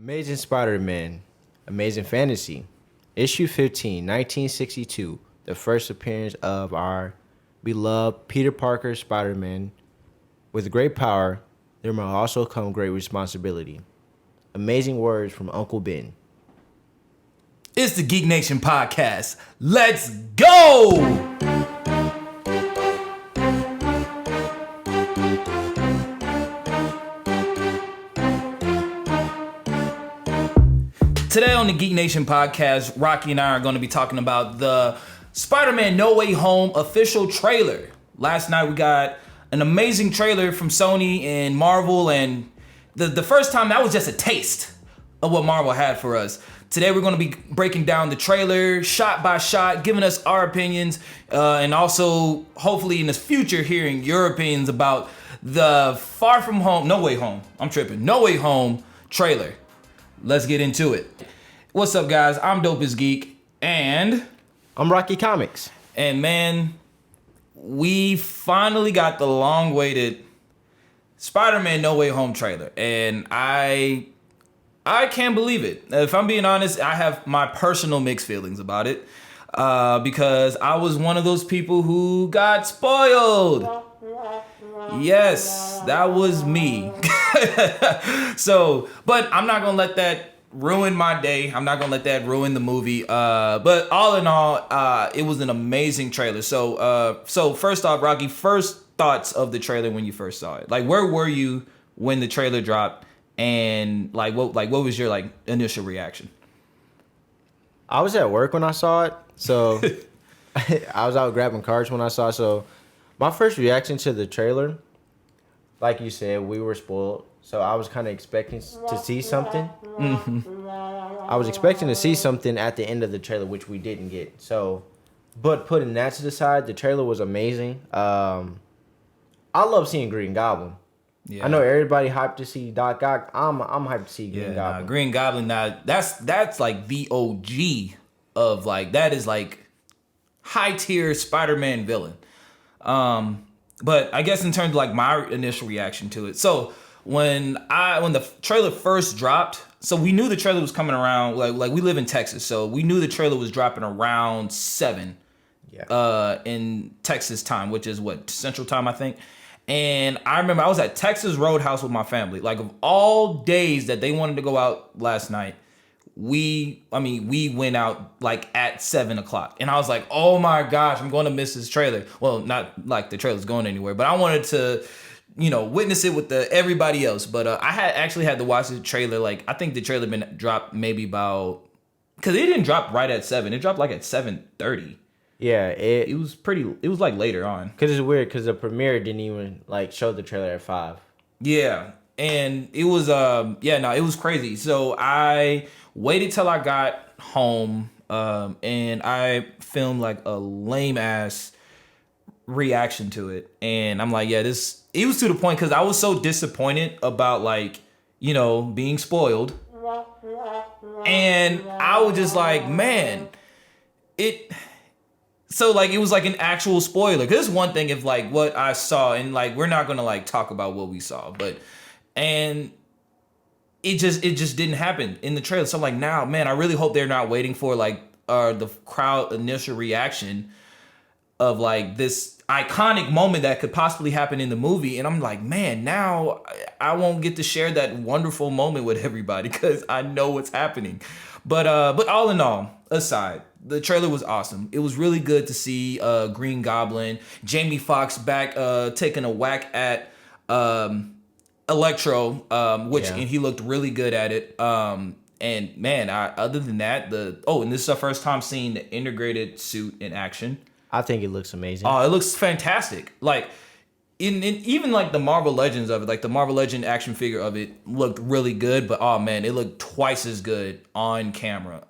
Amazing Spider-Man, Amazing Fantasy, Issue 15, 1962, the first appearance of our beloved Peter Parker Spider-Man. With great power, there may also come great responsibility. Amazing words from Uncle Ben. It's the Geek Nation podcast. Let's go! Today on the Geek Nation podcast, Rokki and I are going to be talking about the Spider-Man No Way Home official trailer. Last night we got an amazing trailer from Sony and Marvel, and the first time that was just a taste of what Marvel had for us. Today we're going to be breaking down the trailer shot by shot, giving us our opinions, and also hopefully in the future hearing your opinions about the No Way Home trailer. Let's get into it. What's up, guys? I'm Dopest Geek, and I'm Rokki Comics. And man, we finally got the long-awaited Spider-Man No Way Home trailer, and I can't believe it. If I'm being honest, I have my personal mixed feelings about it, because I was one of those people who got spoiled. Yes, that was me. But I'm not gonna let that ruin my day. I'm not gonna let that ruin the movie. But all in all, it was an amazing trailer. So first off, Rokki, first thoughts of the trailer when you first saw it. Like, where were you when the trailer dropped, and what was your initial reaction? I was at work when I saw it, so I was out grabbing cards when I saw it. So my first reaction to the trailer, like you said, we were spoiled. So I was kind of expecting to see something. Mm-hmm. I was expecting to see something at the end of the trailer, which we didn't get. So, but putting that to the side, the trailer was amazing. I love seeing Green Goblin. Yeah. I know everybody hyped to see Doc Ock. I'm hyped to see Green Goblin. Green Goblin. Now that's like the OG of that is high tier Spider-Man villain. But I guess in terms of my initial reaction to it. So when the trailer first dropped, so we knew the trailer was coming around, like we live in Texas, so we knew the trailer was dropping around 7 in Texas time, which is Central Time, I think. And I remember I was at Texas Roadhouse with my family. Of all days that they wanted to go out last night, we went out at 7 o'clock, and I was like, oh my gosh, I'm going to miss this trailer. Well, not the trailer's going anywhere, but I wanted to, witness it with everybody else. But I had to watch the trailer. I think the trailer been dropped maybe about, because it didn't drop right at 7. It dropped at 7:30. Yeah, it was later on. Because it's weird, because the premiere didn't even show the trailer at 5. Yeah, and it was it was crazy. So I waited till I got home, and I filmed a lame ass reaction to it. And I'm it was to the point, because I was so disappointed about being spoiled. And I was just man, it... So it was an actual spoiler. Cause it's one thing if what I saw, and we're not gonna talk about what we saw, and it just didn't happen in the trailer. So now, man, I really hope they're not waiting for the crowd initial reaction of this iconic moment that could possibly happen in the movie. And I'm man, now I won't get to share that wonderful moment with everybody because I know what's happening. But all in all, aside, the trailer was awesome. It was really good to see Green Goblin, Jamie Foxx back taking a whack at Electro, and he looked really good at it. And man, other than that, and this is our first time seeing the integrated suit in action. I think it looks amazing. Oh, it looks fantastic. Even the Marvel Legends of it, the Marvel Legend action figure of it looked really good, but oh man, it looked twice as good on camera.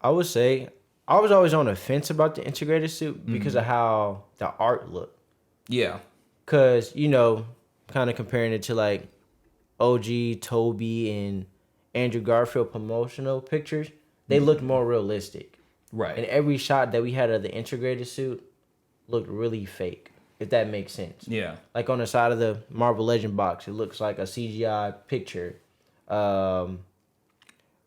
I would say I was always on the fence about the integrated suit because of how the art looked. Yeah. Because, kind of comparing it to OG, Toby, and Andrew Garfield promotional pictures, they looked more realistic. Right. And every shot that we had of the integrated suit looked really fake, if that makes sense. Yeah. On the side of the Marvel Legend box, it looks like a CGI picture.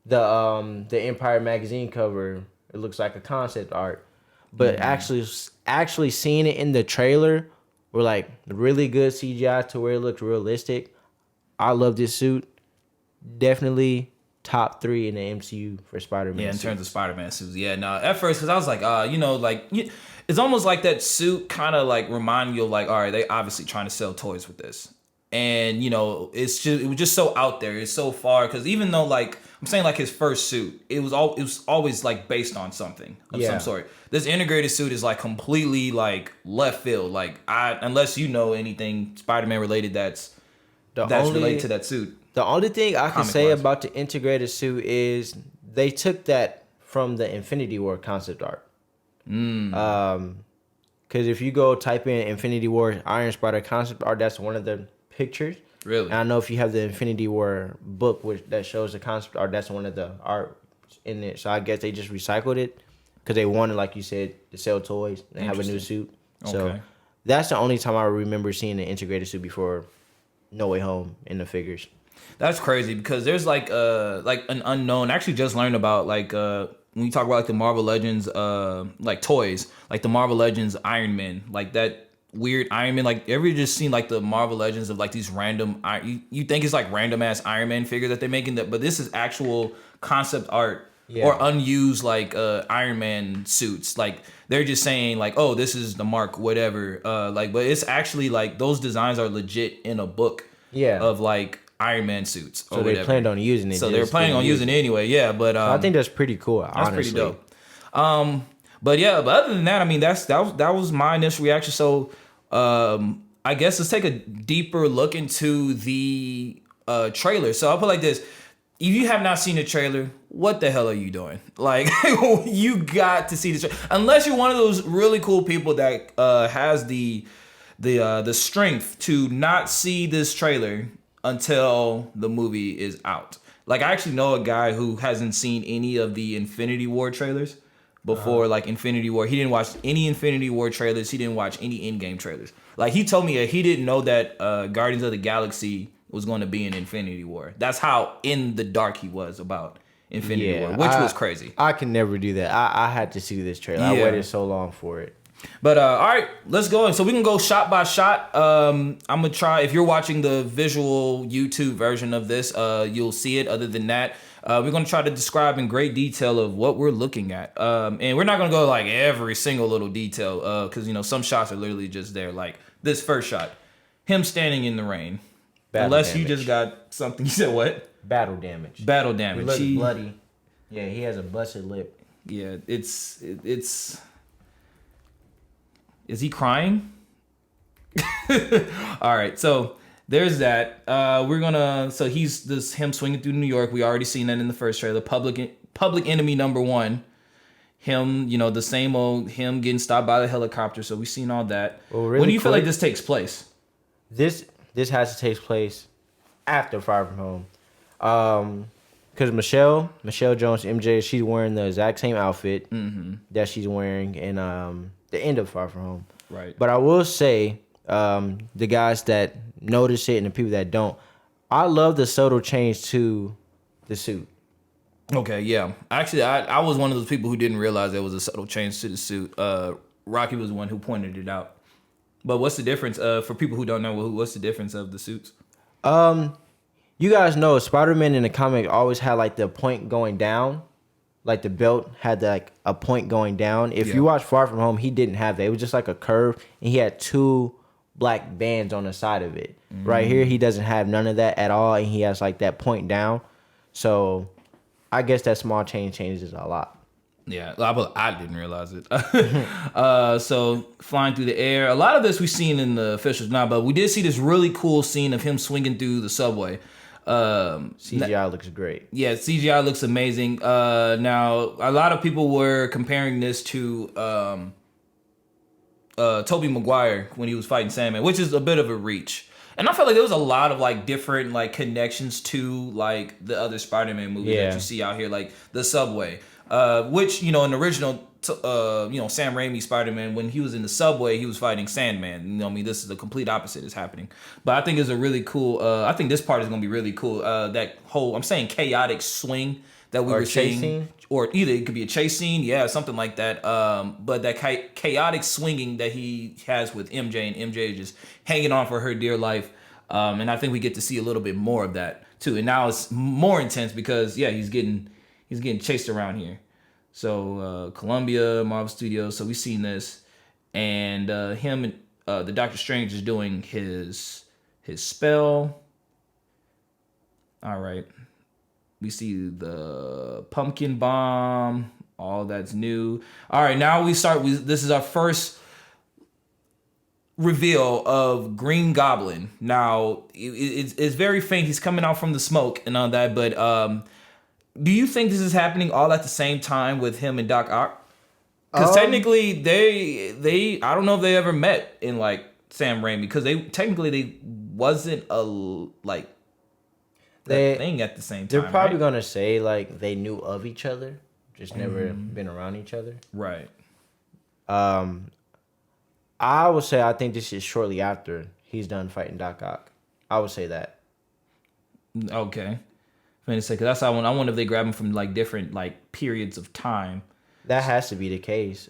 the Empire magazine cover, it looks like a concept art. But actually seeing it in the trailer were like really good CGI to where it looked realistic. I love this suit. Definitely top 3 in the MCU for Spider-Man. Yeah, in suits. terms of Spider-Man suits. Yeah, no, at first, because I was like, it's almost like that suit kind of like remind you of like, all right, they obviously trying to sell toys with this. And, it was just so out there. It's so far. Because even though, like, I'm saying like his first suit, it was always like based on something of some sort. This integrated suit is like completely like left field. Like, unless you know anything Spider-Man related that's related to that suit. The only thing I can say Comic-wise. about the integrated suit is they took that from the Infinity War concept art. Because if you go type in Infinity War Iron Spider concept art, that's one of the pictures. Really? And I know if you have the Infinity War book that shows the concept art, that's one of the art in it. So I guess they just recycled it because they wanted, like you said, to sell toys and have a new suit. So Okay. that's the only time I remember seeing the integrated suit before No Way Home in the figures. That's crazy because there's like an unknown. I actually just learned about like when you talk about like the Marvel Legends like toys, like the Marvel Legends Iron Man, like that weird Iron Man. Like ever just seen like the Marvel Legends of like these random you think it's like random ass Iron Man figures that they're making but this is actual concept art. Yeah. Or unused like Iron Man suits. Like they're just saying like, oh, this is the mark, whatever. But it's actually like those designs are legit in a book. Yeah. Of like Iron Man suits. Or So they whatever. planned on using it. So they're planning on using it anyway. Yeah, but I think that's pretty cool. that's Honestly. pretty dope. But other than that, I mean, that was my initial reaction. So I guess let's take a deeper look into the trailer. So I'll put it like this. If you have not seen the trailer, what the hell are you doing? Like, you got to see the trailer. Unless you're one of those really cool people that has the strength to not see this trailer until the movie is out. Like, I actually know a guy who hasn't seen any of the Infinity War trailers before, like Infinity War. He didn't watch any Infinity War trailers. He didn't watch any Endgame trailers. Like, he told me that he didn't know that Guardians of the Galaxy was going to be in Infinity War. That's how in the dark he was about Infinity War, which was crazy. I can never do that. I had to see this trailer. I waited so long for it. But all right, let's go. So we can go shot by shot. I'm gonna try. If you're watching the visual YouTube version of this, you'll see it. Other than that, we're gonna try to describe in great detail of what we're looking at. And we're not gonna go like every single little detail, because some shots are literally just there. Like this first shot, him standing in the rain. Unless you just got something. You said what? Battle damage. Battle damage. He looks bloody. Yeah, he has a busted lip. Yeah, it's. Is he crying? All right, so there's that. So he's him swinging through New York. We already seen that in the first trailer. Public Enemy #1. Him, the same old him getting stopped by the helicopter. So we've seen all that. Well, really when do you feel like quick, this takes place? This has to take place after Far From Home. Because Michelle Jones, MJ, she's wearing the exact same outfit that she's wearing in the end of Far From Home. Right. But I will say, the guys that notice it and the people that don't, I love the subtle change to the suit. Okay, yeah. Actually, I was one of those people who didn't realize there was a subtle change to the suit. Rokki was the one who pointed it out. But what's the difference? For people who don't know, what's the difference of the suits? You guys know Spider-Man in the comic always had like the point going down. Like the belt had like a point going down. If you watch Far From Home, he didn't have that. It was just like a curve, and he had 2 black bands on the side of it. Right here, he doesn't have none of that at all, and he has like that point down. So I guess that small change changes a lot. Yeah, I didn't realize it. So flying through the air. A lot of this we've seen in the officials now, but we did see this really cool scene of him swinging through the subway. CGI looks great. Yeah, CGI looks amazing. Now, a lot of people were comparing this to Tobey Maguire when he was fighting Sandman, which is a bit of a reach. And I felt like there was a lot of like different like connections to like the other Spider-Man movies that you see out here, like the subway. Which, in the original, Sam Raimi Spider-Man, when he was in the subway, he was fighting Sandman. This is the complete opposite is happening. But I think it's a really cool, I think this part is going to be really cool. That whole, I'm saying chaotic swing that we were seeing. Scene. Or either it could be a chase scene, yeah, something like that. But that chaotic swinging that he has with MJ, and MJ is just hanging on for her dear life. And I think we get to see a little bit more of that too. And now it's more intense because he's getting chased around here. So Columbia, Marvel Studios. So we've seen this, and him and the Doctor Strange is doing his spell. All right. We see the pumpkin bomb. All that's new. All right, now we start. This is our first reveal of Green Goblin. Now it's very faint. He's coming out from the smoke and all that. But do you think this is happening all at the same time with him and Doc Ock? Because technically, they I don't know if they ever met in like Sam Raimi, because they wasn't that thing at the same time. They're probably gonna say like they knew of each other, just never been around each other. Right. I would say I think this is shortly after he's done fighting Doc Ock. I would say that. Okay. Cause that's how I wonder if they grab him from like different like periods of time. That has to be the case.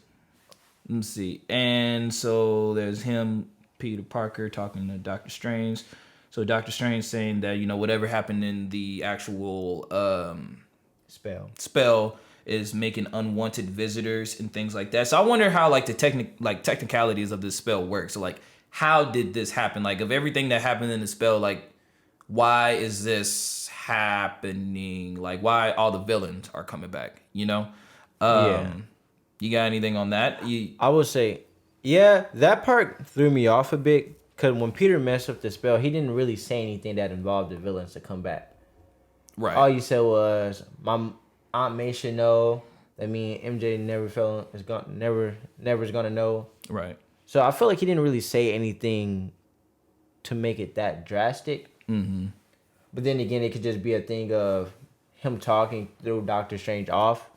Let's see. And so there's him, Peter Parker, talking to Doctor Strange. So Doctor Strange saying that, whatever happened in the actual spell is making unwanted visitors and things like that. So I wonder how like the technicalities of this spell work. So like, how did this happen? Like, of everything that happened in the spell, like, why is this happening? Like, why all the villains are coming back? You got anything on that? I would say, that part threw me off a bit. Because when Peter messed up the spell, he didn't really say anything that involved the villains to come back. Right. All you said was, my Aunt May should know. That means MJ never is gonna know. Right. So I feel like he didn't really say anything to make it that drastic. Mm-hmm. But then again, it could just be a thing of him talking through Doctor Strange off.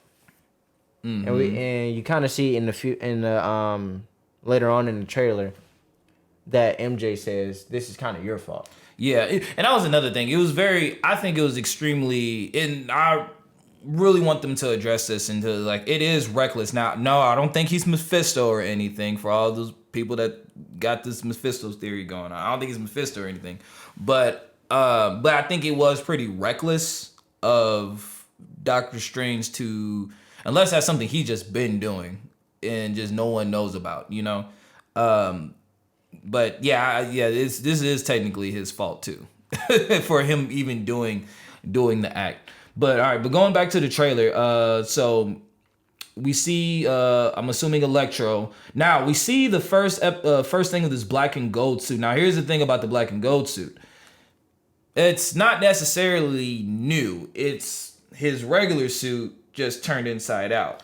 Mm-hmm. And you kind of see in the later on in the trailer that MJ says, this is kind of your fault. Yeah, and that was another thing. I think it was extremely, and I really want them to address this into, like, it is reckless. Now, no, I don't think he's Mephisto or anything, for all those people that got this Mephisto theory going on. I don't think he's Mephisto or anything. But I think it was pretty reckless of Doctor Strange to, unless that's something he's just been doing and just no one knows about, But this is technically his fault too, for him even doing the act. But all right, but going back to the trailer, so we see, I'm assuming Electro. Now we see the first thing of this black and gold suit. Now here's the thing about the black and gold suit. It's not necessarily new. It's his regular suit just turned inside out.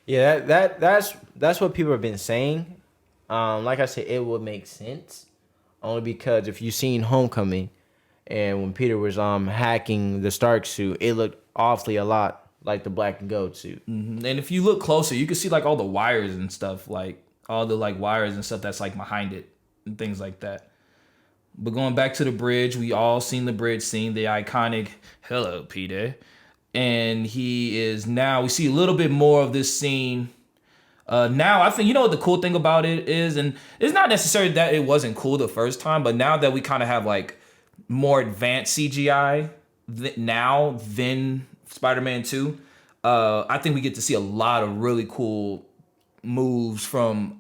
Yeah, that's what people have been saying. Like I said, it would make sense only because if you've seen Homecoming and when Peter was hacking the Stark suit, it looked awfully a lot like the black and gold suit. Mm-hmm. And if you look closer, you can see like all the wires and stuff, like all the like wires and stuff that's like behind it and things like that. But going back to the bridge, we all seen the bridge scene, the iconic "Hello, Peter," and we see a little bit more of this scene. Now I think what the cool thing about it is, and it's not necessarily that it wasn't cool the first time, but now that we kind of have like more advanced CGI now than Spider-Man 2, I think we get to see a lot of really cool moves from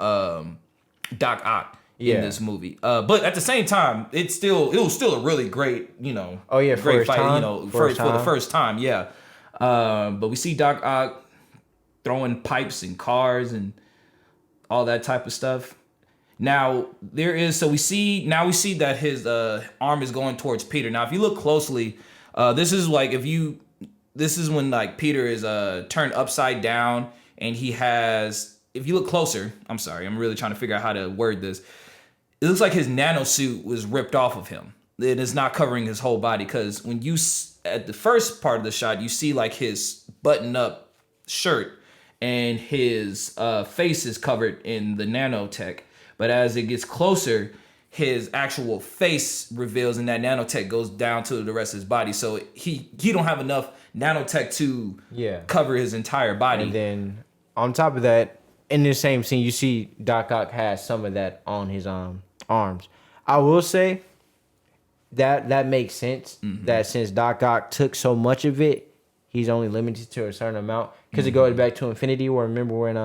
Doc Ock in this movie. But at the same time, it was still a really great, great fight, for the first time, yeah. But we see Doc Ock throwing pipes and cars and all that type of stuff. Now we see that his arm is going towards Peter. Now, if you look closely, this is when like Peter is turned upside down, and he has. If you look closer, I'm sorry, I'm really trying to figure out how to word this. It looks like his nano suit was ripped off of him. It is not covering his whole body, because when you at the first part of the shot, you see like his button up shirt, and his face is covered in the nanotech. But as it gets closer, his actual face reveals, and that nanotech goes down to the rest of his body. So he don't have enough nanotech to cover his entire body. And then on top of that, in the same scene, you see Doc Ock has some of that on his arms. I will say that makes sense. That since Doc Ock took so much of it, he's only limited to a certain amount. Because it goes back to Infinity War. Remember when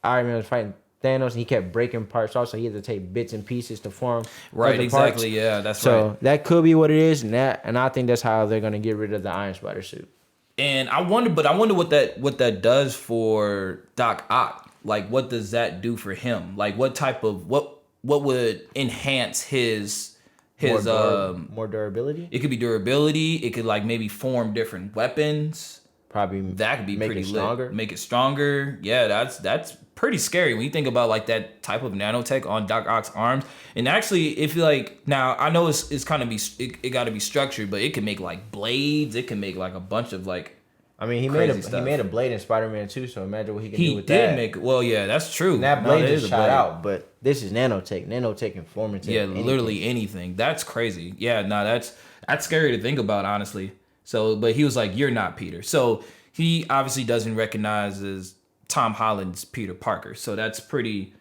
Iron Man was fighting Thanos and he kept breaking parts off, so he had to take bits and pieces to form right, exactly. Parts. Yeah, that's right. So that could be what it is, and I think that's how they're gonna get rid of the Iron Spider suit. And I wonder what that does for Doc Ock. Like, what does that do for him? Like, what type of what would enhance his more durability? It could be durability. It could like maybe form different weapons. Probably that could be make pretty it stronger. lit. Make it stronger. Yeah, that's pretty scary when you think about like that type of nanotech on Doc Ock's arms. And actually, if you like, now I know it's kind of it got to be structured, but it can make like blades. It can make like a bunch of like. I mean, he made a blade in Spider-Man 2, so imagine what he can do with that. He did make it. Well, yeah, that's true. And that blade is shot out, but this is nanotech. Nanotech can form into anything. Literally anything. That's crazy. Yeah, no, that's scary to think about, honestly. So, but he was like, "You're not Peter." So he obviously doesn't recognize as Tom Holland's Peter Parker. So that's pretty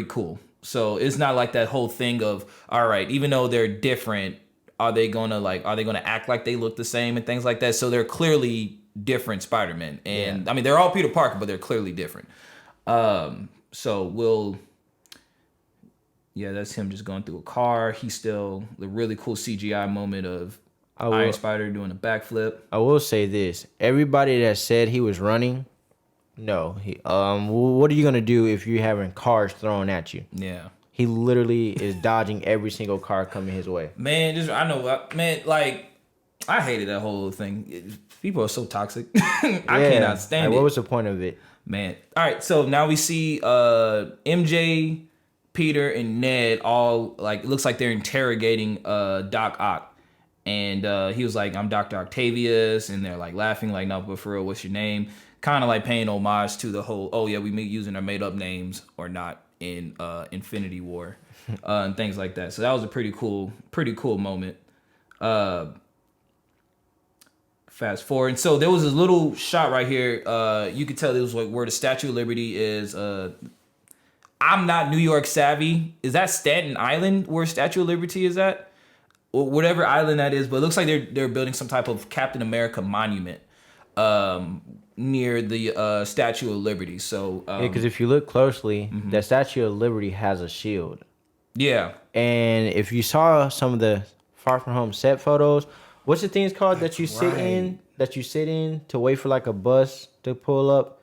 cool. So it's not like that whole thing of, all right, even though they're different, are they gonna act like they look the same and things like that? So they're clearly different Spider-Man. And I mean, they're all Peter Parker, but they're clearly different. So that's him just going through a car. He's still the really cool CGI moment of Iron Spider doing a backflip. I will say this: everybody that said he was running, no. What are you gonna do if you're having cars thrown at you? Yeah. He literally is dodging every single car coming his way. Man, like I hated that whole thing. People are so toxic. I cannot stand it. What was the point of it? Man. All right, so now we see MJ, Peter, and Ned all like, it looks like they're interrogating Doc Ock. And he was like, "I'm Dr. Octavius," and they're like laughing, like, "No, but for real, what's your name?" Kind of like paying homage to the whole, "Oh yeah, we using our made up names or not in Infinity War," and things like that. So that was a pretty cool moment. Fast forward, and so there was a little shot right here. You could tell it was like where the Statue of Liberty is. I'm not New York savvy. Is that Staten Island where Statue of Liberty is at? Or whatever island that is, but it looks like they're building some type of Captain America monument near the Statue of Liberty. So because if you look closely, the Statue of Liberty has a shield. Yeah. And if you saw some of the Far From Home set photos, what's the things called that you sit in? That you sit in to wait for like a bus to pull up?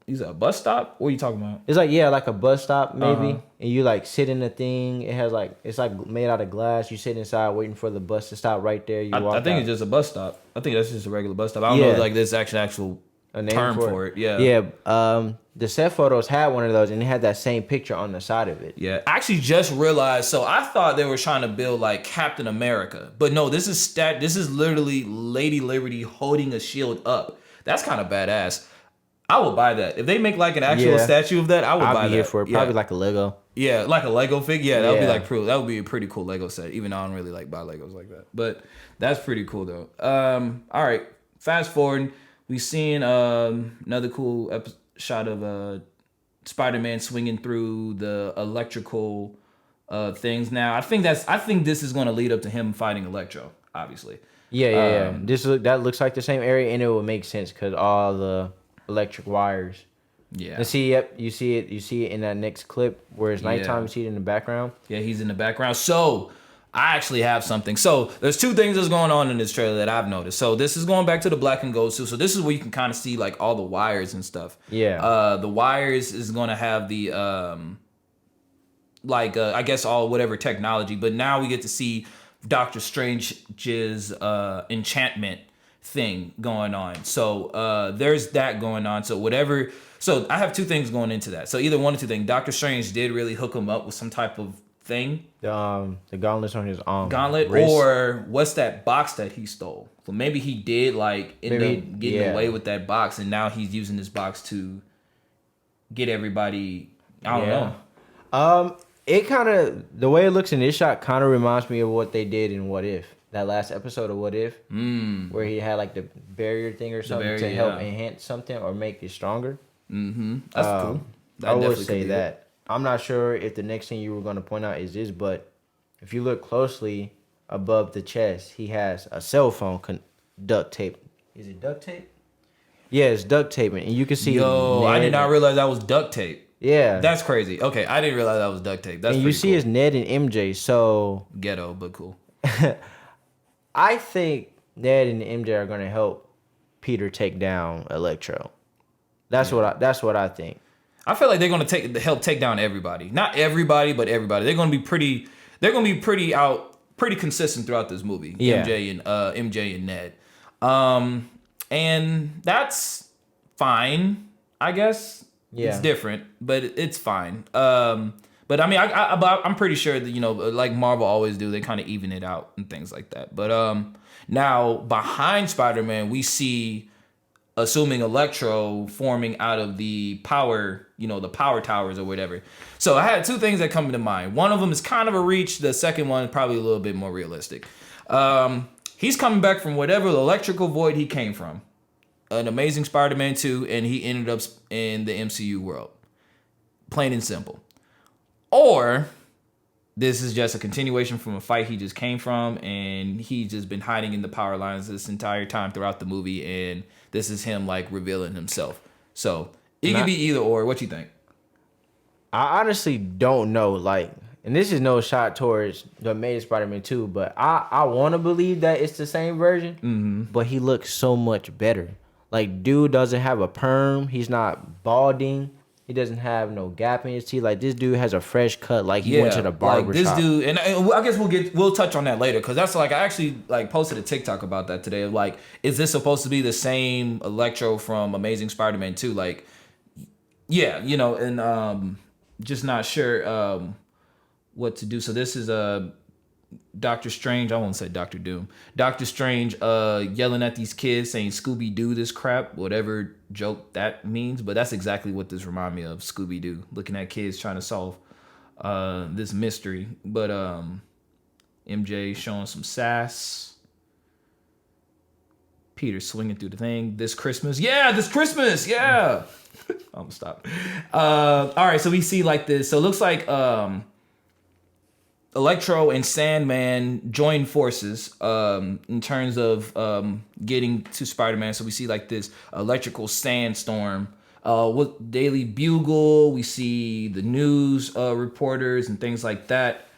Is it a bus stop? What are you talking about? It's like, like a bus stop maybe, and you like sit in the thing. It has like, it's like made out of glass. You sit inside waiting for the bus to stop right there. I think it's just a bus stop. I think that's just a regular bus stop. I don't know like there's actual a name term for it. Yeah. Yeah. The set photos had one of those, and it had that same picture on the side of it. Yeah. I actually just realized. So I thought they were trying to build like Captain America, but no. This is literally Lady Liberty holding a shield up. That's kind of badass. I would buy that. If they make like an actual statue of that, I would buy that. I'd be here for it. Probably like a Lego. Yeah, like a Lego figure. Yeah, that would be like that would be a pretty cool Lego set. Even though I don't really like buy Legos like that, but that's pretty cool though. All right, fast forward, we seen another cool shot of Spider-Man swinging through the electrical things. Now I think this is going to lead up to him fighting Electro, obviously. Yeah. That looks like the same area, and it would make sense because all the electric wires. Yeah. And you see it in that next clip where it's nighttime. You see it in the background. Yeah, he's in the background. So I actually have something. So there's two things that's going on in this trailer that I've noticed. So this is going back to the black and gold suit. So this is where you can kind of see like all the wires and stuff. Yeah. The wires is going to have the I guess all whatever technology, but now we get to see Doctor Strange's enchantment thing going on. So there's that going on. So I have two things going into that. So either one or two things. Doctor Strange did really hook him up with some type of thing. The gauntlets on his arm. Gauntlet, wrist. or what's that box that he stole? So maybe he did like end up getting away with that box, and now he's using this box to get everybody. I don't know. It kind of, the way it looks in this shot kind of reminds me of what they did in What If. That last episode of What If, where he had like the barrier thing or something to help enhance something or make it stronger. That's cool. I would say that. I'm not sure if the next thing you were going to point out is this, but if you look closely above the chest, he has a cell phone duct tape. Is it duct tape? Yeah, it's duct taping, and you can see. Yo, I did not realize that was duct tape. Yeah, that's crazy. Okay, I didn't realize that was duct tape. That's and you see cool. it's Ned and MJ. So ghetto, but cool. I think Ned and MJ are going to help Peter take down Electro. That's what I think. I feel like they're going to help take down everybody. Not everybody, but everybody. They're going to be pretty. They're going to be pretty consistent throughout this movie. Yeah. MJ and Ned. And that's fine, I guess. Yeah. It's different, but it's fine. But I mean, I'm pretty sure that, like Marvel always do, they kind of even it out and things like that. But now behind Spider-Man, we see, assuming Electro forming out of the power, the power towers or whatever. So I had two things that come to mind. One of them is kind of a reach. The second one is probably a little bit more realistic. He's coming back from whatever the electrical void he came from. An Amazing Spider-Man 2, and he ended up in the MCU world. Plain and simple. Or this is just a continuation from a fight he just came from, and he's just been hiding in the power lines this entire time throughout the movie, and this is him like revealing himself. So it could be either or. What you think? I honestly don't know. Like, and this is no shot towards the Amazing Spider-Man 2, but I want to believe that it's the same version, but he looks so much better. Like, dude doesn't have a perm. He's not balding. He doesn't have no gap in his teeth. Like, this dude has a fresh cut. Like, he went to the barber shop. This dude, and I guess we'll touch on that later, because that's like, I actually like posted a TikTok about that today. Like, is this supposed to be the same Electro from Amazing Spider-Man 2? Like, yeah, and just not sure what to do. So this is Doctor Strange. I won't say Doctor Doom. Doctor Strange yelling at these kids saying Scooby-Doo this crap, whatever joke that means. But that's exactly what this remind me of, Scooby-Doo. Looking at kids trying to solve this mystery. But MJ showing some sass. Peter swinging through the thing. This Christmas. Yeah. I'm gonna stop. All right, so we see like this. So it looks like Electro and Sandman join forces in terms of getting to Spider-Man. So we see like this electrical sandstorm with Daily Bugle. We see the news reporters and things like that.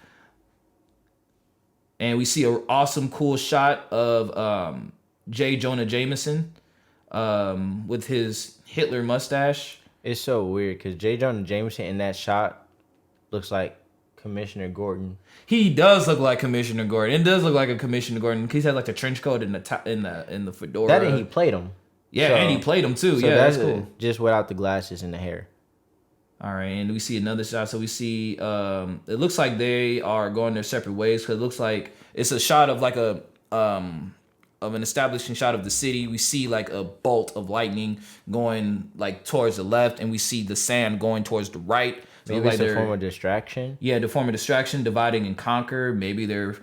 And we see an awesome, cool shot of J. Jonah Jameson with his Hitler mustache. It's so weird because J. Jonah Jameson in that shot looks like Commissioner Gordon. He does look like Commissioner Gordon. It does look like a Commissioner Gordon. He's had like a trench coat in the fedora. That and he played him. Yeah, so, and he played him too. So yeah, that's cool. Just without the glasses and the hair. All right, and we see another shot. So we see it looks like they are going their separate ways, because it looks like it's a shot of like of an establishing shot of the city. We see like a bolt of lightning going like towards the left, and we see the sand going towards the right. So maybe it's a form of distraction. Yeah, the form of distraction, divide and conquer. Maybe they're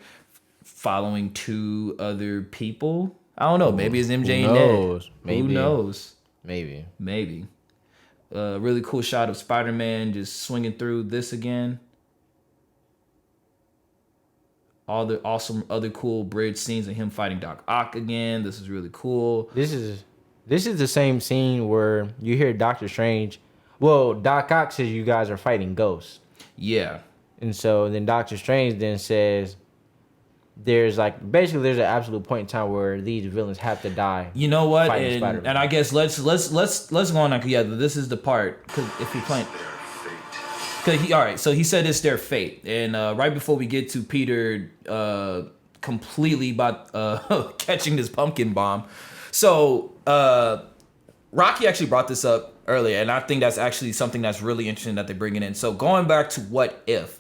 following two other people. I don't know. Maybe it's MJ and Ned. Maybe. Who knows? Maybe. Really cool shot of Spider-Man just swinging through this again. All the awesome other cool bridge scenes of him fighting Doc Ock again. This is really cool. This is the same scene where you hear Doctor Strange. Well, Doc Ock says you guys are fighting ghosts. Yeah. And so then Doctor Strange then says there's an absolute point in time where these villains have to die. You know what? And I guess let's go on together. This is the part, because if you're playing, all right. So he said it's their fate, and right before we get to Peter completely about catching this pumpkin bomb, so Rokki actually brought this up earlier, and I think that's actually something that's really interesting that they're bringing in. So going back to What If,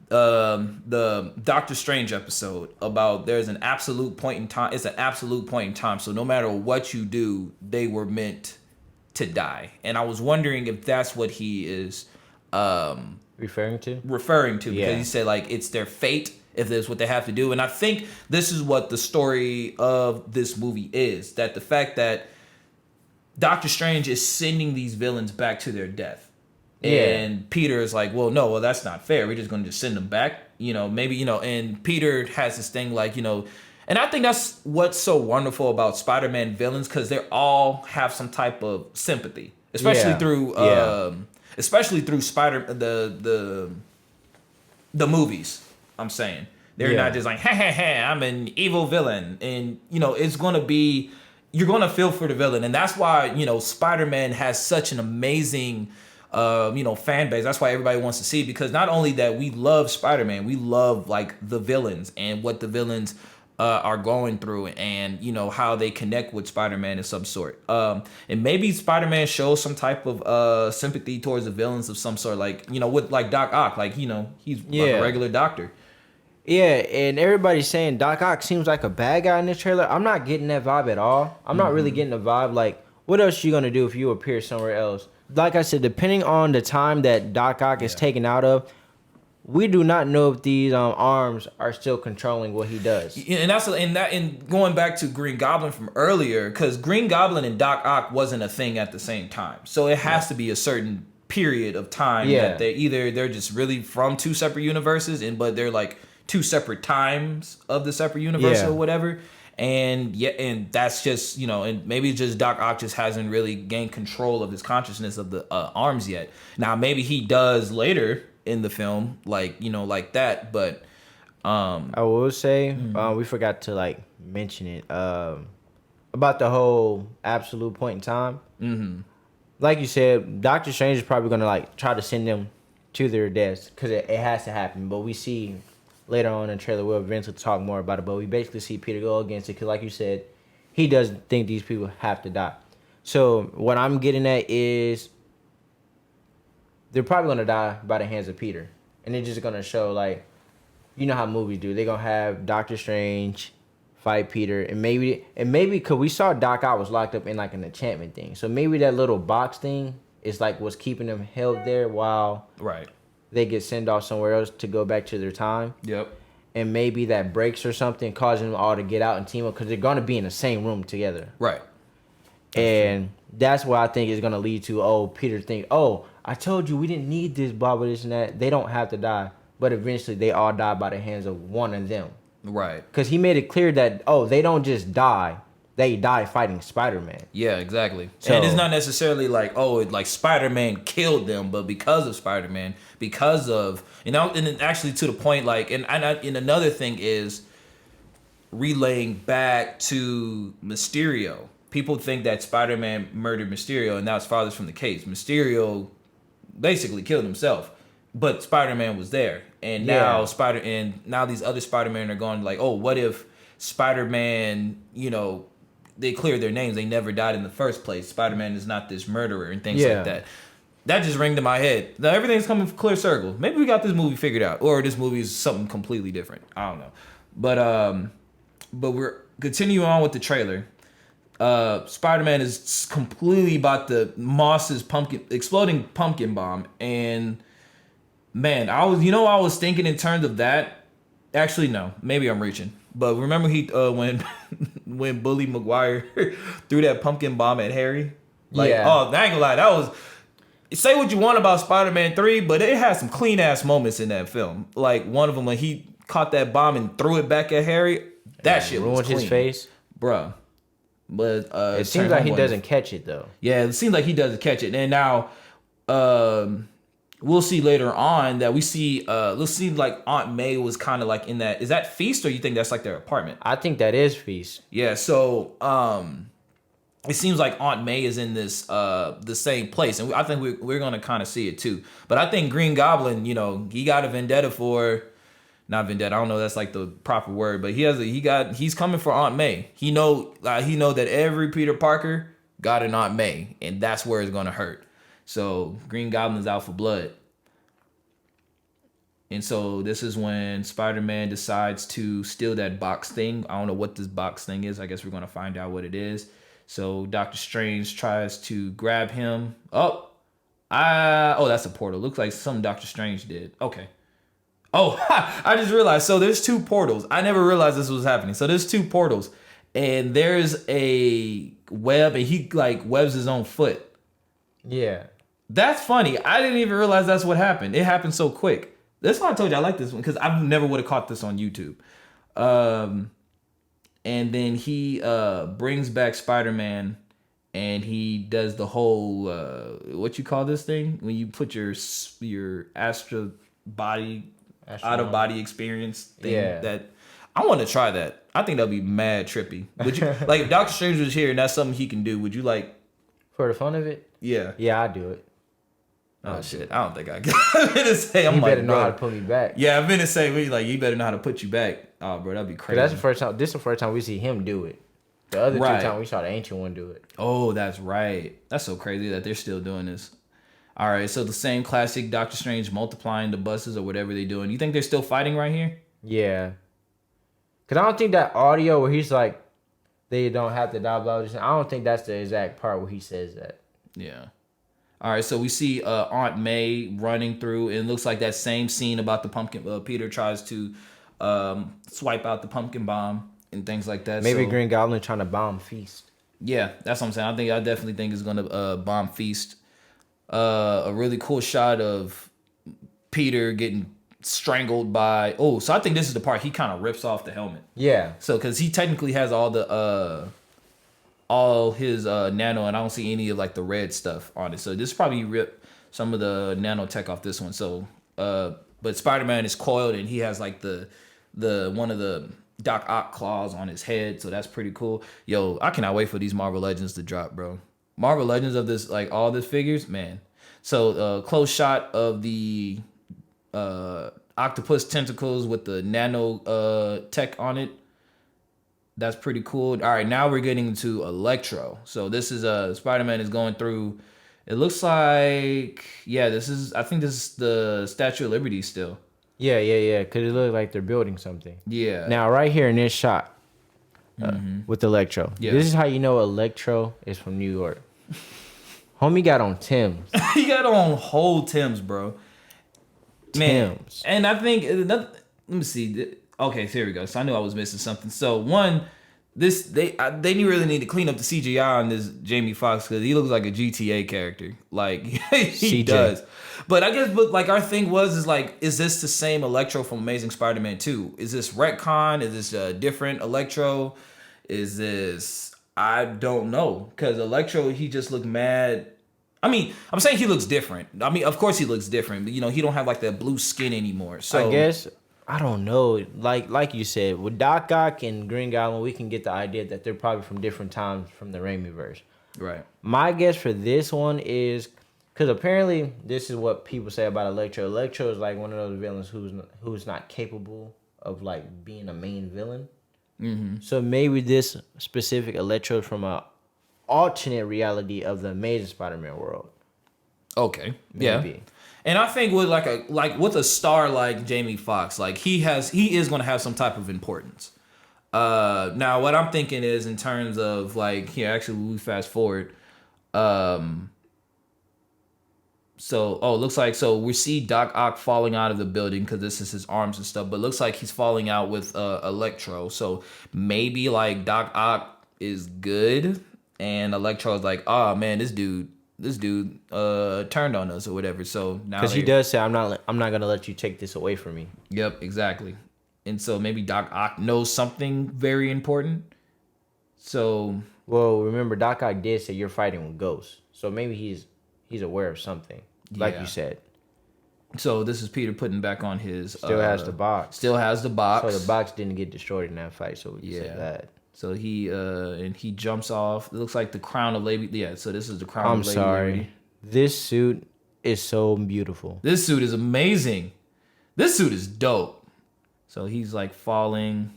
the Doctor Strange episode about there's an absolute point in time. It's an absolute point in time. So no matter what you do, they were meant to die. And I was wondering if that's what he is referring to because Yeah. he said like it's their fate if that's what they have to do. And I think this is what the story of this movie is, that the fact that Doctor Strange is sending these villains back to their death. And Peter is like, well, that's not fair. We're just going to just send them back. Maybe, and Peter has this thing like, and I think that's what's so wonderful about Spider-Man villains, because they all have some type of sympathy, especially through the movies. I'm saying they're not just like, I'm an evil villain. And, it's going to be, you're going to feel for the villain. And that's why, Spider-Man has such an amazing fan base. That's why everybody wants to see it, because not only that we love Spider-Man, we love like the villains and what the villains are going through, and how they connect with Spider-Man in some sort. And maybe Spider-Man shows some type of sympathy towards the villains of some sort, like with like Doc Ock, like he's like a regular doctor. Yeah, and everybody's saying Doc Ock seems like a bad guy in this trailer. I'm not getting that vibe at all. I'm not really getting the vibe. Like, what else you gonna do if you appear somewhere else? Like I said, depending on the time that Doc Ock is taken out of, we do not know if these arms are still controlling what he does. And going back to Green Goblin from earlier, because Green Goblin and Doc Ock wasn't a thing at the same time, so it has to be a certain period of time that they're just really from two separate universes, but they're like two separate times of the separate universe or whatever. And that's just, and maybe just Doc Ock just hasn't really gained control of his consciousness of the arms yet. Now, maybe he does later in the film, like that. But I will say, we forgot to like mention it about the whole absolute point in time. Mm-hmm. Like you said, Doctor Strange is probably gonna like try to send them to their deaths, because it has to happen. But we see later on in the trailer, we'll eventually talk more about it, but we basically see Peter go against it, because like you said, he doesn't think these people have to die. So what I'm getting at is they're probably going to die by the hands of Peter. And they're just going to show, like, how movies do. They're going to have Doctor Strange fight Peter, and maybe because we saw Doc Ock was locked up in like an enchantment thing. So maybe that little box thing is like what's keeping them held there while they get sent off somewhere else to go back to their time. Yep. And maybe that breaks or something, causing them all to get out and team up, because they're going to be in the same room together. Right. That's what I think is going to lead to, Peter think, I told you we didn't need this, blah, blah, this and that. They don't have to die. But eventually they all die by the hands of one of them. Right. Because he made it clear that, they don't just die. They die fighting Spider-Man. Yeah, exactly. So, and it's not necessarily like, like Spider-Man killed them, but because of Spider-Man, because of, and actually to the point, like, and another thing is relaying back to Mysterio. People think that Spider-Man murdered Mysterio, and now his father's from the case. Mysterio basically killed himself, but Spider-Man was there, and now now these other Spider-Man are going like, what if Spider-Man, they cleared their names. They never died in the first place. Spider-Man is not this murderer and things like that. That just rang to my head. Now everything's coming from clear circle. Maybe we got this movie figured out, or this movie is something completely different. I don't know. But we're continuing on with the trailer. Spider-Man is completely about the Moss's exploding pumpkin bomb, and man, I was thinking in terms of that. Actually, no, maybe I'm reaching. But remember when Bully Maguire threw that pumpkin bomb at Harry? I ain't gonna lie, that was, say what you want about Spider-Man 3, but it had some clean ass moments in that film. Like one of them when he caught that bomb and threw it back at Harry, that shit was clean. His face, bruh. But it seems like he doesn't catch it though. Yeah, it seems like he doesn't catch it. And now we'll see later on that we see like Aunt May was kind of like in that. Is that Feast, or you think that's like their apartment? I think that is Feast. Yeah, so it seems like Aunt May is in this the same place, and I think we're gonna kind of see it too. But I think Green Goblin, he got a vendetta for, not vendetta, I don't know if that's like the proper word, but he's coming for Aunt May. He know that every Peter Parker got an Aunt May, and that's where it's gonna hurt. So Green Goblin's out for blood. And so this is when Spider-Man decides to steal that box thing. I don't know what this box thing is. I guess we're going to find out what it is. So Doctor Strange tries to grab him. Oh, that's a portal. Looks like something Doctor Strange did. Okay. Oh, I just realized. So there's two portals. I never realized this was happening. So there's two portals. And there's a web, and he like webs his own foot. Yeah. That's funny. I didn't even realize that's what happened. It happened so quick. That's why I told you I like this one, because I never would have caught this on YouTube. And then he brings back Spider-Man, and he does the whole what you call this thing when you put your astral body out of body experience thing. Yeah. That I want to try that. I think that'd be mad trippy. Would you like if Doctor Strange was here and that's something he can do? Would you like For the fun of it? Yeah. Yeah, I'd do it. Oh shit! I don't think I can. I'm gonna say I'm You like, better know bro. how to put me back. Yeah, I'm gonna say we like you better know how to put you back. Oh, bro, that'd be crazy. That's the first time. This is the first time we see him do it. The other Right. two times we saw the ancient one do it. Oh, that's right. That's so crazy that they're still doing this. All right, so the same classic Doctor Strange multiplying the buses or whatever they're doing. You think they're still fighting right here? Yeah. Cause I don't think that audio where he's like, they don't have to blah blah. I don't think that's the exact part where he says that. Yeah. All right, so we see Aunt May running through, and it looks like that same scene about the pumpkin. Peter tries to swipe out the pumpkin bomb and things like that. Maybe so, Green Goblin trying to bomb Feast. Yeah, that's what I'm saying. I definitely think it's gonna bomb Feast. A really cool shot of Peter getting strangled by. Oh, so I think this is the part he kind of rips off the helmet. Yeah. So because he technically has all his nano, and I don't see any of like the red stuff on it. So this probably ripped some of the nanotech off this one. So but Spider-Man is coiled, and he has like the one of the Doc Ock claws on his head. So that's pretty cool. Yo, I cannot wait for these Marvel Legends to drop, bro. Marvel Legends of this, like all this figures, man. So close shot of the octopus tentacles with the nano tech on it. That's pretty cool. All right, now we're getting into Electro. So this is Spider-Man is going through. It looks like I think this is the Statue of Liberty still. Yeah. Cause it looked like they're building something. Yeah. Now right here in this shot, with Electro. Yeah. This is how you know Electro is from New York. Homie got on Tim's. He got on whole Tim's, bro. Man, Tim's. and I think let me see. Okay, so here we go. So I knew I was missing something. So one, they really need to clean up the CGI on this Jamie Foxx because he looks like a GTA character. Like he CJ. does. But I guess, like our thing is this the same Electro from Amazing Spider-Man 2? Is this retcon? Is this a different Electro? Is this, I don't know, because Electro, he just looked mad. I mean, I'm saying he looks different. I mean, of course he looks different, but he don't have like that blue skin anymore. So I guess I don't know. Like you said, with Doc Ock and Green Goblin, we can get the idea that they're probably from different times from the Raimi-verse. right. My guess for this one is because apparently this is what people say about Electro. Electro is like one of those villains who's not capable of like being a main villain. Mm-hmm. So maybe this specific Electro is from a alternate reality of the Amazing Spider-Man world. Okay. Maybe. Yeah. And I think with with a star like Jamie Foxx, like he is going to have some type of importance. Now what I'm thinking is in terms of like here, actually we fast forward. So it looks like we see Doc Ock falling out of the building because this is his arms and stuff, but it looks like he's falling out with Electro. So maybe like Doc Ock is good and Electro is like, oh man, this dude turned on us or whatever. So now Because he does say, I'm not gonna let you take this away from me. Yep, exactly. And so maybe Doc Ock knows something very important. So Well, remember Doc Ock did say you're fighting with ghosts, so maybe he's aware of something, like Yeah. you said. So this is Peter putting back on his Still has the box. Still has the box. So the box didn't get destroyed in that fight, so we can say Yeah. that. So he jumps off. It looks like the crown of Lady. Yeah. So this is the crown I'm of Lady sorry. Liberty. This suit is so beautiful. This suit is amazing. This suit is dope. So he's like falling.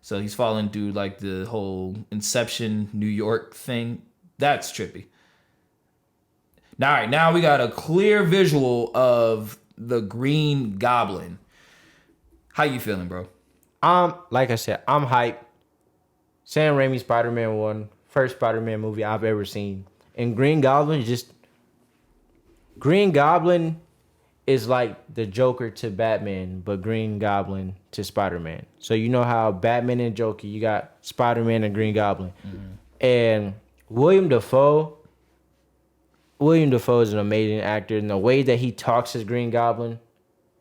So he's falling through like the whole Inception New York thing. That's trippy. All right, now we got a clear visual of the Green Goblin. How you feeling, bro? Like I said, I'm hyped. Sam Raimi Spider-Man 1, first Spider-Man movie I've ever seen. And Green Goblin is like the Joker to Batman, but Green Goblin to Spider-Man. So you know how Batman and Joker, you got Spider-Man and Green Goblin. And William Dafoe is an amazing actor, and the way that he talks as Green Goblin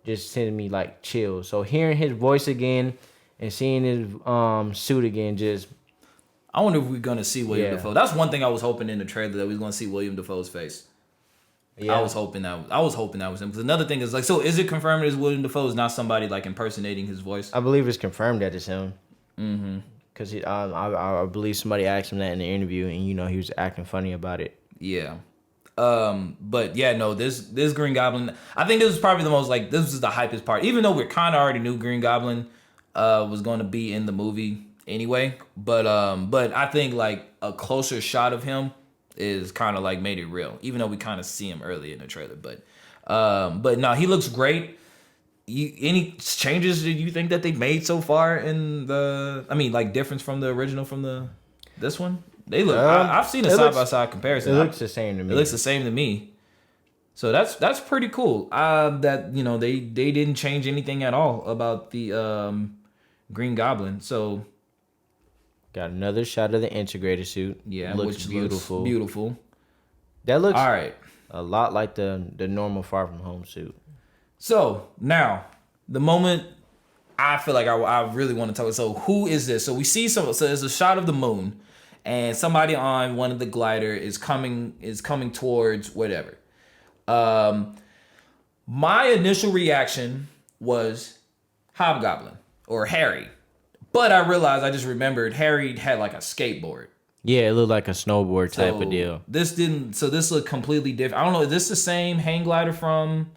just sending me like chills. So hearing his voice again and seeing his suit again, just I wonder if we're gonna see William Yeah. Dafoe. That's one thing I was hoping in the trailer, that we was gonna see William Dafoe's face. yeah. I was hoping that was him. Because another thing is like, so is it confirmed as William Dafoe is not somebody like impersonating his voice? I believe it's confirmed that it's him. Because I believe somebody asked him that in the interview, and he was acting funny about it. Yeah. But yeah, no, this Green Goblin, I think this was probably the most, like, this was the hypest part. Even though we kind of already knew Green Goblin was going to be in the movie anyway, but I think like a closer shot of him is kind of like made it real, even though we kind of see him early in the trailer. But no, he looks great. Any changes that you think that they made so far in like difference from the original from this one? They look. I've seen a side by side comparison. It looks the same to me. It looks the same to me. So that's pretty cool. That they didn't change anything at all about the Green Goblin. So Got another shot of the integrated suit. yeah, looks which beautiful. looks beautiful. That looks All right. a lot like the normal Far From Home suit. So now the moment I feel like I really want to talk. So who is this? So we see so there's a shot of the moon, and somebody on one of the glider is coming towards whatever. My initial reaction was Hobgoblin or Harry, but I realized I just remembered Harry had like a skateboard. Yeah, it looked like a snowboard type So of deal. This didn't. So this looked completely different. I don't know. Is this the same hang glider from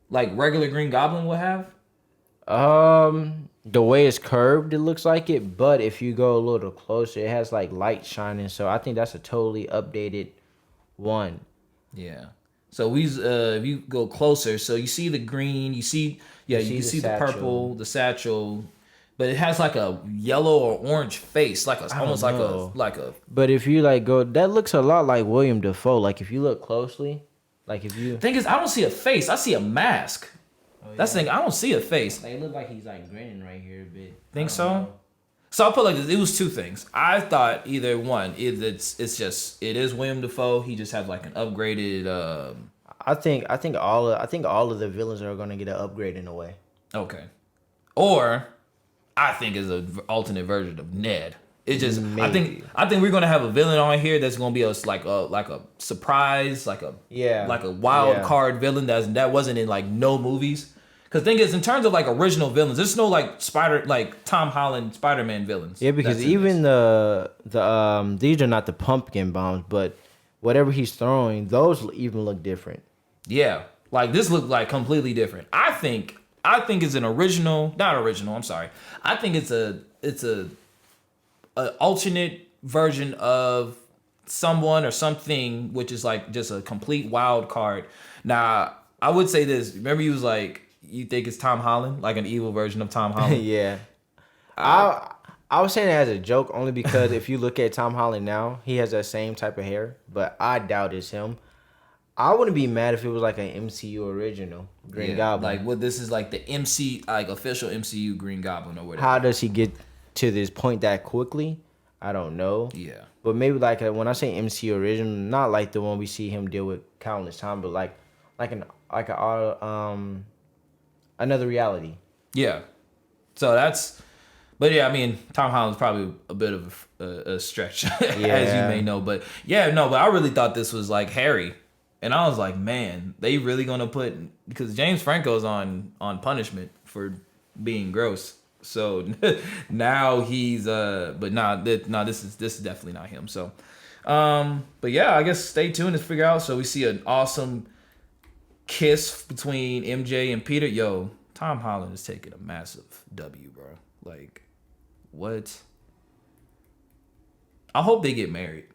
like regular Green Goblin would have? The way it's curved, it looks like it, but if you go a little closer, it has like light shining. So I think that's a totally updated one. Yeah. So if you go closer, so you see the green, you can see the purple, the satchel, but it has like a yellow or orange face, like almost know. like a. But if you like go, that looks a lot like William Dafoe. Like if you look closely, like if you Thing is, I don't see a face. I see a mask. That's the thing. I don't see a face. Like, it look like he's like grinning right here a bit. Think so? So I'll put like this. It was two things. I thought either one, it is William Dafoe. He just has like an upgraded. I think all of the villains are gonna get an upgrade in a way. Okay. Or I think is an alternate version of Ned. It just I think we're gonna have a villain on here that's gonna be like a surprise, like a wild card villain that wasn't in like no movies. Cause the thing is, in terms of like original villains, there's no like Tom Holland Spider-Man villains. Yeah, because even the these are not the pumpkin bombs, but whatever he's throwing, those even look different. Yeah, like this looked like completely different. I think it's an original, not original. I'm sorry. I think it's a alternate version of someone or something, which is like just a complete wild card. Now, I would say this. Remember, you was like, you think it's Tom Holland, like an evil version of Tom Holland? Yeah. I was saying it as a joke only because if you look at Tom Holland now, he has that same type of hair, but I doubt it's him. I wouldn't be mad if it was like an MCU original Green Goblin. Like, this is like the official MCU Green Goblin or whatever. How does he get to this point that quickly? I don't know. Yeah. But maybe like when I say MCU original, not like the one we see him deal with countless times, but like another reality. Yeah. So that's. But yeah, I mean, Tom Holland's probably a bit of a stretch, as you may know. But yeah, no, but I really thought this was like Harry. And I was like, man, they really gonna put, because James Franco's on punishment for being gross. So now he's but this is definitely not him. So but yeah, I guess stay tuned to figure out. So we see an awesome kiss between MJ and Peter. Yo, Tom Holland is taking a massive W, bro. Like, what? I hope they get married.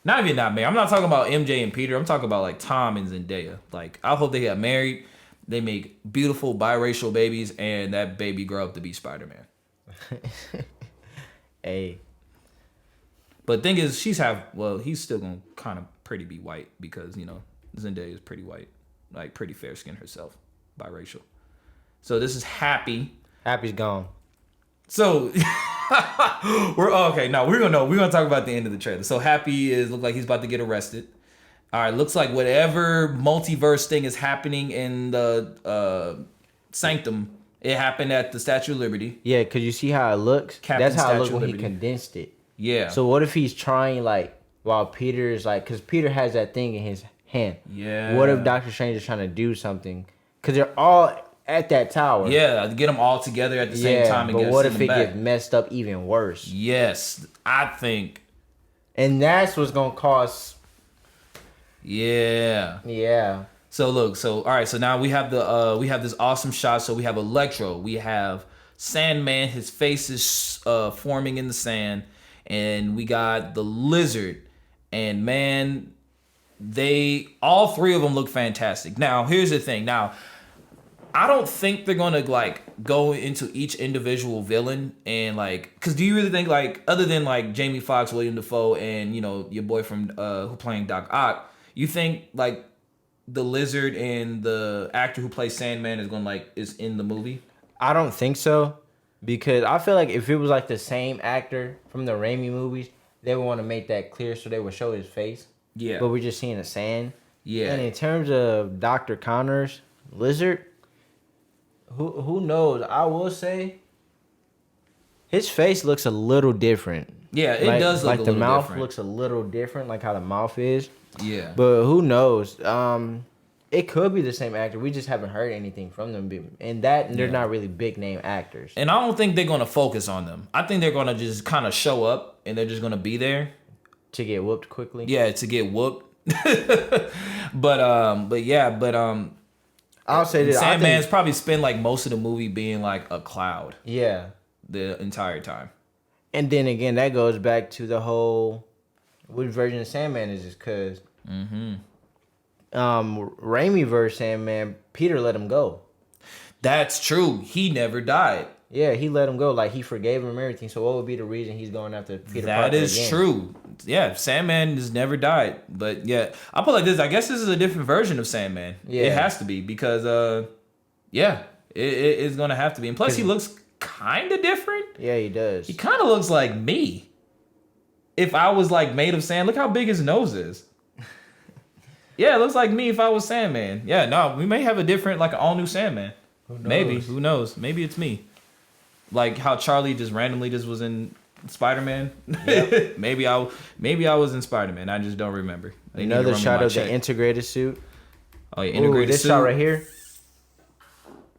Not even not married. I'm not talking about MJ and Peter. I'm talking about like Tom and Zendaya. Like I hope they get married. They make beautiful biracial babies, and that baby grow up to be Spider-Man. Hey. But thing is, he's still gonna kind of pretty be white because Zendaya is pretty white, like pretty fair skinned herself, biracial. So this is Happy. Happy's gone. So we're gonna talk about the end of the trailer. So Happy look like he's about to get arrested. All right, looks like whatever multiverse thing is happening in the Sanctum, it happened at the Statue of Liberty. Yeah, because you see how it looks? Captain That's how it Statue looked of when he Liberty. condensed it. Yeah. So what if he's trying, like, while Peter is like, because Peter has that thing in his hand. Yeah. What if Doctor Strange is trying to do something? Because they're all at that tower. Yeah, to get them all together at the same time. And but what if send it them back. gets messed up even worse? Yes, I think. And that's what's going to cause... Yeah. Yeah. So look, all right, so now we have this awesome shot. So we have Electro, we have Sandman, his face is forming in the sand, and we got the Lizard, and man, all three of them look fantastic. Now, here's the thing. Now, I don't think they're gonna like go into each individual villain and like, cause do you really think like other than like Jamie Foxx, William Dafoe, and your boy from who playing Doc Ock, you think like the Lizard and the actor who plays Sandman is in the movie? I don't think so, because I feel like if it was like the same actor from the Raimi movies, they would want to make that clear so they would show his face. Yeah. But we're just seeing the sand. Yeah. And in terms of Dr. Connors, Lizard, who knows? I will say his face looks a little different. Yeah, it does look like a the little mouth different. looks a little different, like how the mouth is. Yeah. But who knows? It could be the same actor. We just haven't heard anything from them. And they're not really big name actors. And I don't think they're gonna focus on them. I think they're gonna just kind of show up and they're just gonna be there To get whooped quickly. Yeah, to get whooped. but I'll say this. Sandman's probably spend like most of the movie being like a cloud Yeah. the entire time. And then again, that goes back to the whole which version of Sandman is this? Because Raimi versus Sandman, Peter let him go. That's true. He never died. Yeah, he let him go. Like, he forgave him and everything. So what would be the reason he's going after Peter Parker That is again? true. Yeah, Sandman has never died. But yeah, I'll put it like this. I guess this is a different version of Sandman. Yeah. It has to be because, it's going to have to be. And plus, he looks kind of different. Yeah, he does. He kind of looks like me. If I was like made of sand, look how big his nose is. Yeah, it looks like me if I was Sandman. Yeah, no, we may have a different, like an all new Sandman. Maybe, who knows? Maybe it's me. Like how Charlie just randomly just was in Spider-Man. Yep. maybe I was in Spider-Man. I just don't remember. Another shot of the integrated suit. Oh yeah, integrated this suit. shot right here.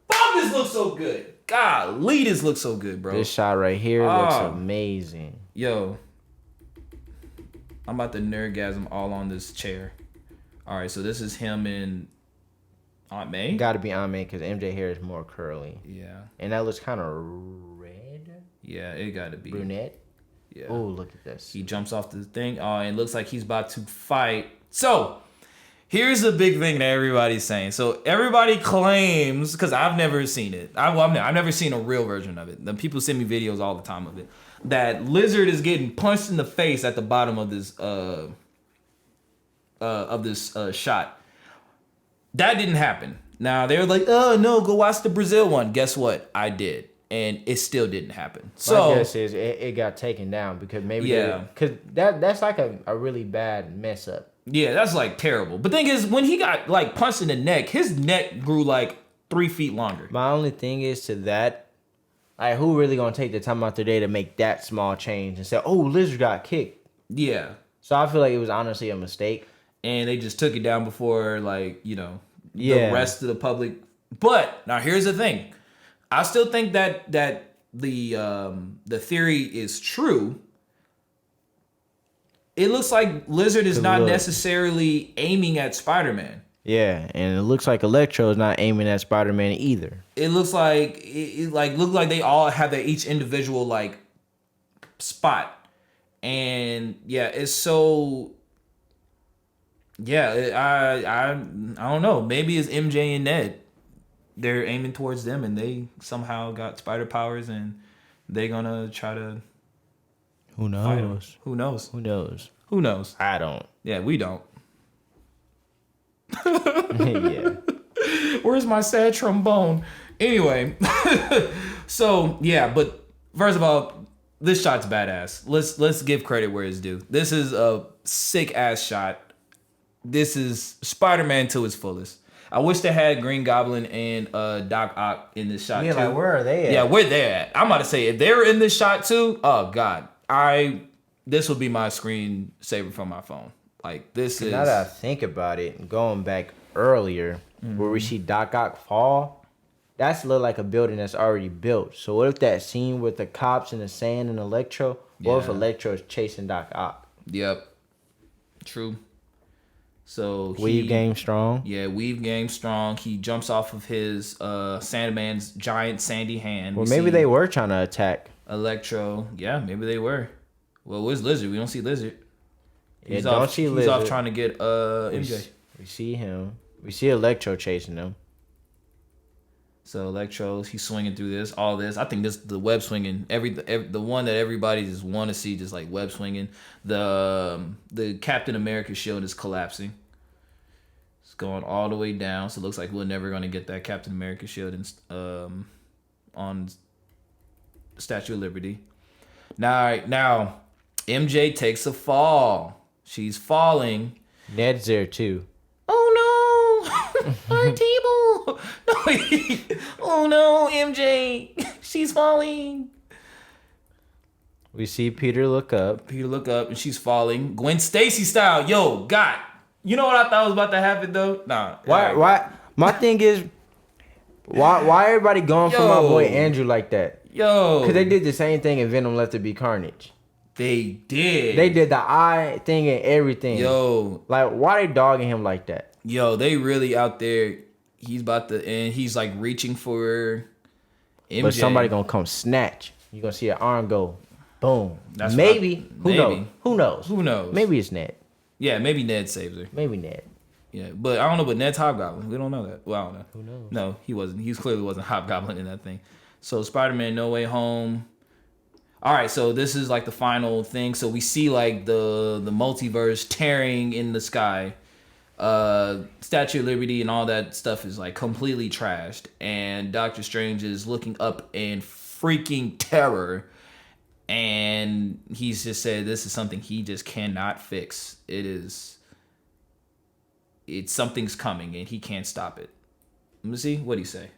Bob, this looks so good. Golly, this looks so good, bro. This shot right here looks amazing. Yo, I'm about to nerdgasm all on this chair. All right, so this is him and Aunt May. Got to be Aunt May because MJ hair is more curly. Yeah. And that looks kind of red. Yeah, it got to be. Brunette. Yeah. Oh, look at this. He jumps off the thing. Oh, and it looks like he's about to fight. So, here's the big thing that everybody's saying. So, everybody claims, because I've never seen it. I've never seen a real version of it. The people send me videos all the time of it. That Lizard is getting punched in the face at the bottom of this shot. That didn't happen. Now they were like, "Oh no, go watch the Brazil one." Guess what? I did, and it still didn't happen. So my guess is it got taken down because maybe because that's like a really bad mess up. Yeah, that's like terrible. But thing is, when he got like punched in the neck, his neck grew like 3 feet longer. My only thing is to that, like, who really gonna take the time out their day to make that small change and say, "Oh, Lizard got kicked"? Yeah. So I feel like it was honestly a mistake. And they just took it down before, like, the rest of the public. But now here's the thing. I still think that the theory is true. It looks like Lizard is not necessarily aiming at Spider-Man. Yeah, and it looks like Electro is not aiming at Spider-Man either. It looks like look like they all have their each individual like spot. And yeah, it's so Yeah, I don't know. Maybe it's MJ and Ned. They're aiming towards them, and they somehow got spider powers, and they're gonna try to Who fight them. knows? Who knows? Who knows? Who knows? I don't. Yeah, we don't. Yeah. Where's my sad trombone? Anyway, so yeah, but first of all, this shot's badass. Let's give credit where it's due. This is a sick ass shot. This is Spider-Man to its fullest. I wish they had Green Goblin and Doc Ock in this shot Yeah, too. like where are they at? Yeah, where they at? I'm about to say if they were in this shot too. Oh God, this would be my screensaver from my phone. Like this is. Now that I think about it, going back earlier, where we see Doc Ock fall, that's look like a building that's already built. So what if that scene with the cops and the sand and Electro? What if Yeah. Electro is chasing Doc Ock? Yep. True. So Weave game strong. Yeah, weave game strong. He jumps off of his Sandman's giant sandy hand. Well, We maybe see they were trying to attack. Electro. Yeah, maybe they were. Well, where's Lizard? We don't see Lizard. Yeah, don't see He's Lizard. off trying to get MJ. We see him. We see Electro chasing him. So Electro, he's swinging through this, all this. I think this the web swinging, the one that everybody just want to see, just like web swinging. The Captain America shield is collapsing. It's going all the way down, so it looks like we're never gonna get that Captain America shield on Statue of Liberty. Now MJ takes a fall. She's falling. Ned's there too. Oh no, our table. No, oh no, MJ, she's falling. We see Peter look up. Peter look up and she's falling. Gwen Stacy style. Yo, God. You know what I thought was about to happen though? Nah. Why? My thing is, why everybody going for my boy Andrew like that? Yo. Because they did the same thing in Venom Left to Be Carnage. They did. They did the eye thing and everything. Yo. Like, why they dogging him like that? Yo, they really out there. He's about to, and he's like reaching for MJ. But somebody gonna come snatch. You gonna see an arm go, boom. That's maybe. what Who knows? Who knows? Who knows? Maybe it's Ned. Yeah, maybe Ned saves her. Maybe Ned. Yeah, but I don't know. But Ned's Hobgoblin. We don't know that. Well, I don't know. Who knows? No, he wasn't. He clearly wasn't Hobgoblin in that thing. So Spider-Man No Way Home. All right, so this is like the final thing. So we see like the multiverse tearing in the sky. Statue of Liberty and all that stuff is like completely trashed, and Doctor Strange is looking up in freaking terror, and he's just said this is something he just cannot fix. It's something's coming and he can't stop it. Let me see what do you say.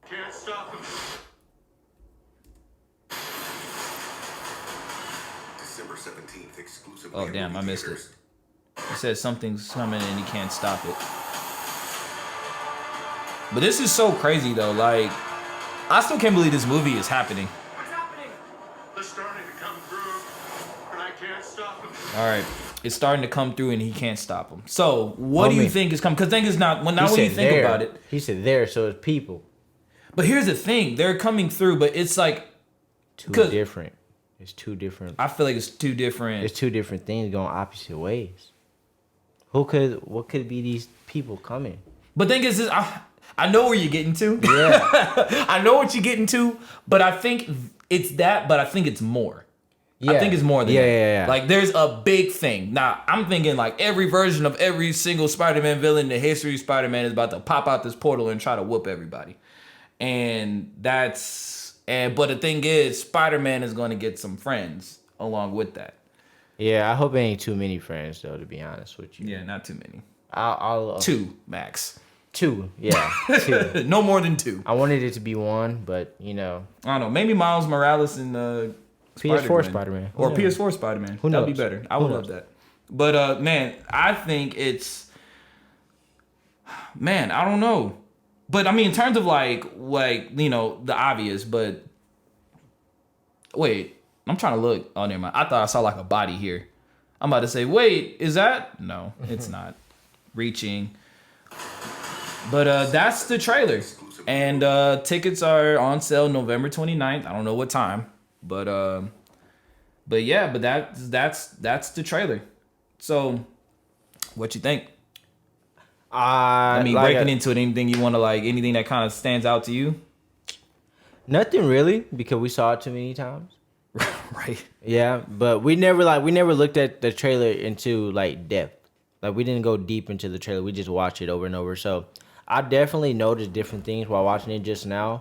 Can't stop him. December 17th, exclusively. Oh damn, I missed it. He says something's coming and he can't stop it. But this is so crazy though. Like, I still can't believe this movie is happening. What's happening? They're starting to come through, and I can't stop them. All right, it's starting to come through and he can't stop them. So, what do you Homie. think is coming? Because thing is not when He you said think there. about it. He said there, so it's people. But here's the thing: they're coming through, but it's like Two 'Cause- different. It's two different. I feel like it's two different. It's two different things going opposite ways. What could be these people coming? But thing is, I know where you're getting to. Yeah. I know what you're getting to, but I think it's that. But I think it's more. I Yeah. think it's more than Yeah, that. yeah, yeah. Like there's a big thing. Now I'm thinking like every version of every single Spider-Man villain in the history of Spider-Man is about to pop out this portal and try to whoop everybody. And but the thing is, Spider-Man is going to get some friends along with that. Yeah, I hope it ain't too many friends though. To be honest with you. Yeah, not too many. I'll Two max. Two. Yeah. Two. No more than two. I wanted it to be one, but you know. I don't know. Maybe Miles Morales and PS4 Spider-Man. Or Who knows? PS4 Spider-Man. Who That'd be knows? better. I Who would love that. But man, I think it's I don't know. But I mean in terms of like you know, the obvious, but wait, I'm trying to look. Oh, never mind. I thought I saw like a body here. I'm about to say, wait, is that? No, it's not. Reaching. But that's the trailer. And tickets are on sale November 29th. I don't know what time. But yeah, but that's the trailer. So What you think? I I mean, like breaking into it, anything you want to like, anything that kind of stands out to you? nothing really because we saw it too many times. Right. Yeah, but we never looked at the trailer into like depth. Like we didn't go deep into the trailer. We just watched it over and over. So I definitely noticed different things while watching it just now.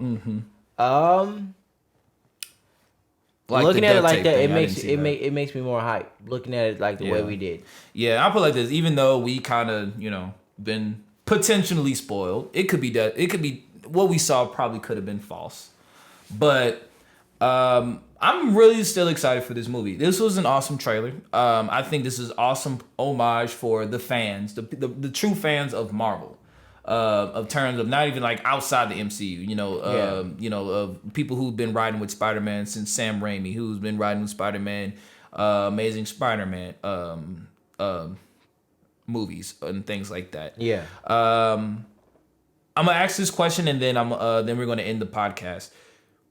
Like Looking the at it duct like tape that, thing, I didn't see that. it makes me more hype. Looking at it like the way Yeah. we did. Yeah, I put it like this. Even though we kind of, been potentially spoiled, it could be that. It could be what we saw. Probably could have been false, but I'm really still excited for this movie. This was an awesome trailer. I think this is awesome homage for the fans, the true fans of Marvel. Of terms of not even like outside the MCU, of people who've been riding with Spider-Man since Sam Raimi, who's been riding with Spider-Man, Amazing Spider-Man movies and things like that. Yeah. I'm gonna ask this question and then then we're gonna end the podcast.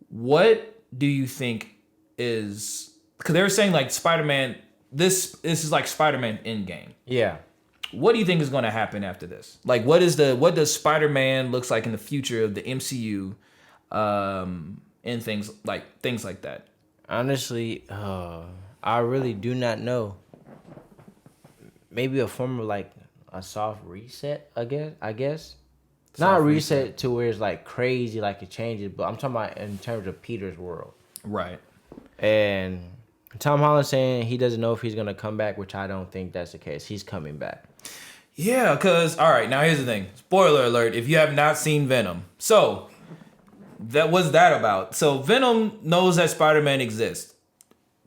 What do you think is, because they were saying like Spider-Man, this is like Spider-Man Endgame. Yeah. What do you think is going to happen after this? Like, what does Spider-Man looks like in the future of the MCU, and things like that? Honestly, I really do not know. Maybe a form of like a soft reset, I guess. Not a reset to where it's like crazy, like it changes, but I'm talking about in terms of Peter's world. Right. And Tom Holland saying he doesn't know if he's gonna come back, which I don't think that's the case. He's coming back. Yeah, because, all right, now here's the thing. Spoiler alert, if you have not seen Venom. So, what's that about? So, Venom knows that Spider-Man exists.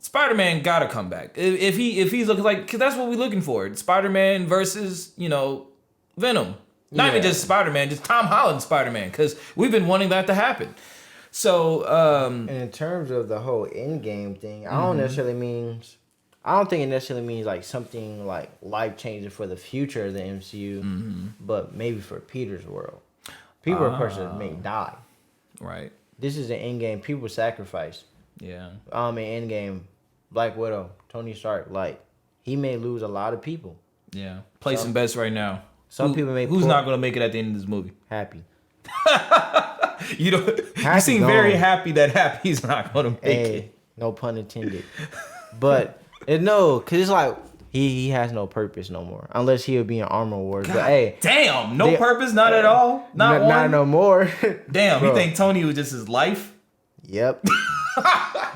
Spider-Man gotta come back. If he's looking like, because that's what we're looking for. Spider-Man versus, Venom. Not even just Spider-Man, just Tom Holland Spider-Man, because we've been wanting that to happen. So, and in terms of the whole Endgame thing, I don't think it necessarily means like something like life changing for the future of the MCU, but maybe for Peter's world. People are person may die. Right. This is an Endgame. People sacrifice. Yeah. In Endgame, Black Widow, Tony Stark, like he may lose a lot of people. Yeah. Place some bets right now. Some people may. Who's not gonna make it at the end of this movie? Happy. You seem very happy that Happy's not gonna make it. No pun intended. But no, cause it's like he has no purpose no more, unless he'll be in Armor Wars. God, but hey, damn, purpose, not at all, not no more. Damn, Bro. You think Tony was just his life? Yep.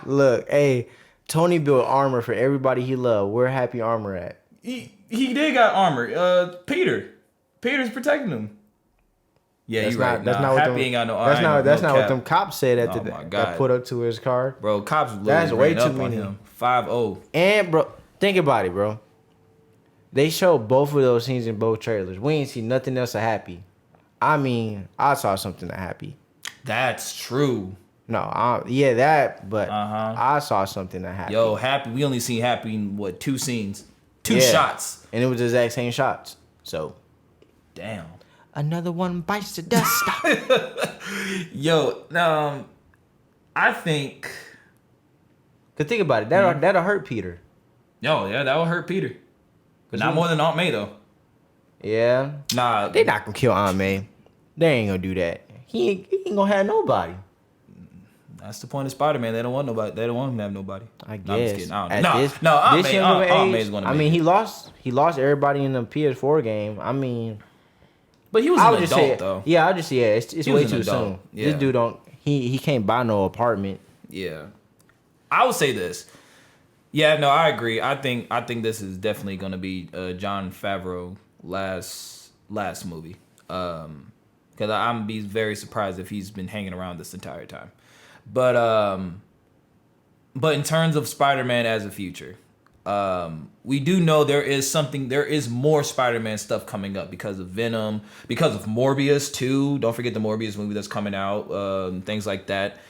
Look, hey, Tony built armor for everybody he loved. Where Happy Armor at? He did got armor. Peter's protecting him. Yeah, you're right. That's not what Happy ain't got no armor. That's not what them cops said at my God. that put up to his car. Bro, cops That's way too up many. on him. 5-0. And bro, think about it, bro. They showed both of those scenes in both trailers. We ain't see nothing else of Happy. I mean, I saw something of Happy. That's true. No, but I saw something of Happy. Yo, Happy. We only seen Happy in what, 2 scenes, 2 shots, and it was the exact same shots. So, damn. Another one bites the dust. Yo, I think. Cause think about it, that'll hurt Peter. Yo, yeah, that would hurt Peter. But not more than Aunt May though. Yeah. Nah, they not gonna kill Aunt May. They ain't gonna do that. He ain't gonna have nobody. That's the point of Spider-Man. They don't want nobody. They don't want him to have nobody. I guess. No, I'm just kidding. I don't know. Aunt May's gonna. I mean, he lost everybody in the PS4 game. I mean, but he was an adult though. Yeah, I just it's way too soon. Yeah. This dude don't. He can't buy no apartment. Yeah, I would say this. Yeah, no, I agree. I think this is definitely gonna be Jon Favreau last movie. Because I'm be very surprised if he's been hanging around this entire time. But in terms of Spider-Man as a future, we do know there is more Spider-Man stuff coming up because of Venom, because of Morbius too. Don't forget the Morbius movie that's coming out, things like that.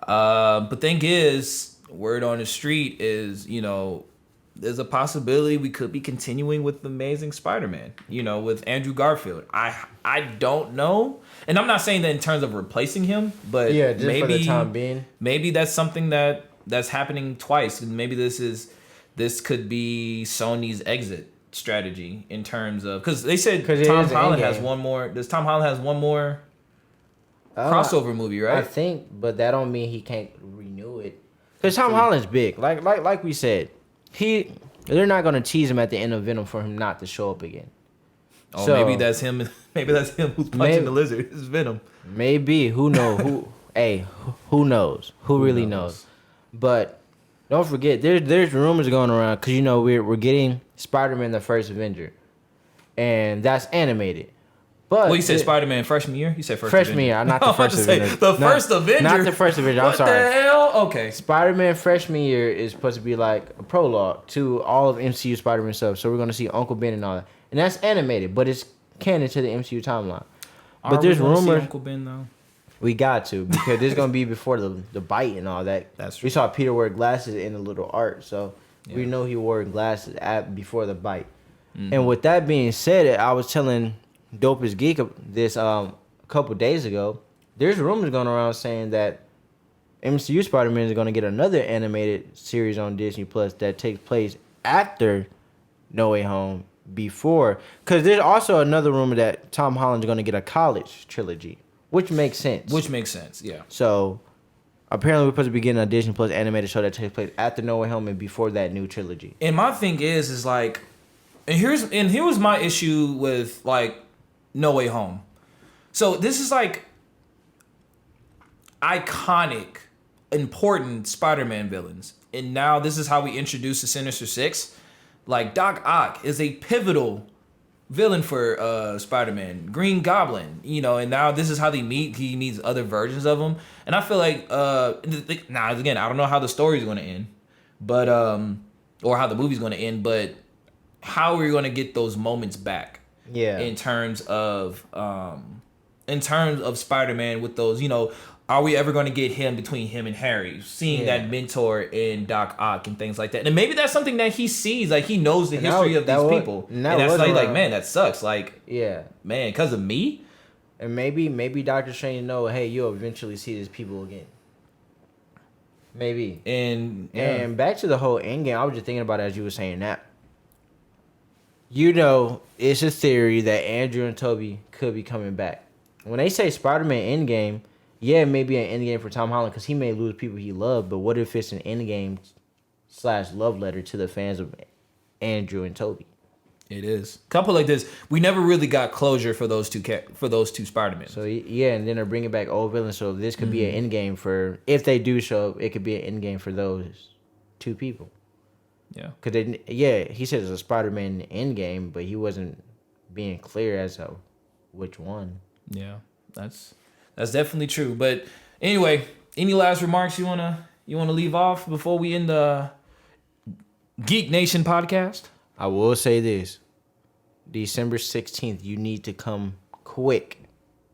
But thing is, word on the street is, there's a possibility we could be continuing with the Amazing Spider-Man, with Andrew Garfield. I don't know. And I'm not saying that in terms of replacing him, but just maybe for the time being. Maybe that's something that's happening twice. And maybe this could be Sony's exit strategy in terms of because they said 'Cause it Tom is an Holland has Endgame. one more. Does Tom Holland has one more crossover movie, I right? think, but that don't mean he can't renew it. Because Tom Holland's big. Like we said, they're not gonna tease him at the end of Venom for him not to show up again. Oh, So- maybe that's him. Maybe that's him who's punching the lizard. It's Venom. Maybe. Who knows? Who knows? Who really knows? But don't forget, there's rumors going around because we're getting Spider-Man the First Avenger, and that's animated. But Well, you said Spider-Man freshman year. You said freshman Avenger. year, not I the was about first to say, Avenger. The first Avenger. Not the first Avenger. I'm What sorry. the hell? Okay. Spider-Man freshman year is supposed to be like a prologue to all of MCU Spider-Man stuff. So we're gonna see Uncle Ben and all that, and that's animated, but it's canon to the MCU timeline. But there's rumors. Uncle Ben though. We got to because this is gonna be before the bite and all that. That's We true. saw Peter wear glasses in the little art, so we Yeah. know he wore glasses before the bite. And with that being said, I was telling Dopest Geek this a couple days ago. There's rumors going around saying that MCU Spider-Man is gonna get another animated series on Disney Plus that takes place after No Way Home. Before, because there's also another rumor that Tom Holland's gonna get a college trilogy, which makes sense. Yeah. So apparently we're supposed to be getting a Disney Plus animated show that takes place after No Way Home and before that new trilogy. And my thing is like, here was my issue with like No Way Home. So this is like iconic, important Spider-Man villains, and now this is how we introduce the Sinister Six. Like Doc Ock is a pivotal villain for Spider-Man, Green Goblin, and now this is how they meet. He meets other versions of him, and I feel like now again, I don't know how the story's going to end, but or how the movie's going to end, but how are we going to get those moments back? Yeah. In terms of Spider-Man with those, are we ever going to get him between him and Harry, seeing that mentor in Doc Ock and things like that? And maybe that's something that he sees, like he knows the history of these people, and that's like, man, that sucks. Like, Yeah. man, because of me. And maybe Doctor Strange know, hey, you'll eventually see these people again. Maybe. And And back to the whole Endgame, I was just thinking about it as you were saying that. It's a theory that Andrew and Toby could be coming back. When they say Spider-Man Endgame, yeah, it may be an endgame for Tom Holland because he may lose people he loved, but what if it's an endgame / love letter to the fans of Andrew and Toby? it is couple like this. We never really got closure for those two Spider-Men. So yeah, and then they're bringing back old villains, so this could be an endgame for, if they do show up, it could be an endgame for those two people. Yeah. Cause he said it's a Spider-Man endgame, but he wasn't being clear as to which one. Yeah, that's definitely true. But anyway, any last remarks you wanna leave off before we end the Geek Nation podcast? I will say this: December 16th, you need to come quick,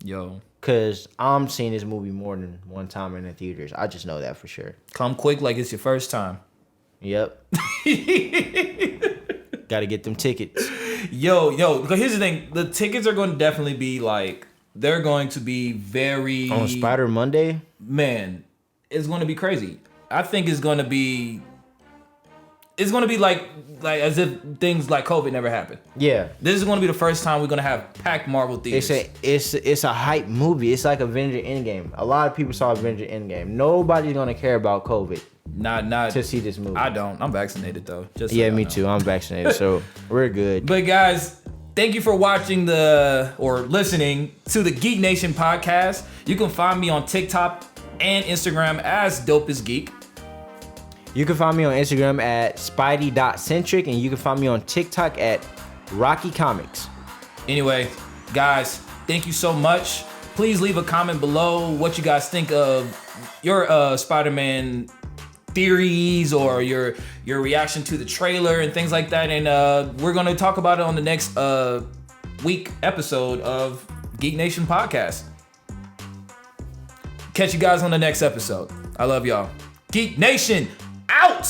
Yo, cause I'm seeing this movie more than one time in the theaters. I just know that for sure. come quick like it's your first time. Yep. Got to get them tickets. Yo, because here's the thing: the tickets are going to definitely be like, they're going to be very On Spider Monday? Man, it's going to be crazy. I think it's going to be like as if things like COVID never happened. Yeah. This is going to be the first time we're going to have packed Marvel theaters. It's a hype movie. It's like Avenger Endgame. A lot of people saw Avenger Endgame. Nobody's going to care about COVID Not to see this movie. I don't. I'm vaccinated though. Just so Yeah, y'all me know. too. I'm vaccinated, so we're good. But guys, thank you for watching or listening to the Geek Nation podcast. You can find me on TikTok and Instagram as Dopest Geek. You can find me on Instagram at spidey.centric, and you can find me on TikTok at Rokki Comics. Anyway, guys, thank you so much. Please leave a comment below what you guys think of your Spider-Man theories or your reaction to the trailer and things like that. And we're going to talk about it on the next week episode of Geek Nation podcast. Catch you guys on the next episode. I love y'all. Geek Nation out!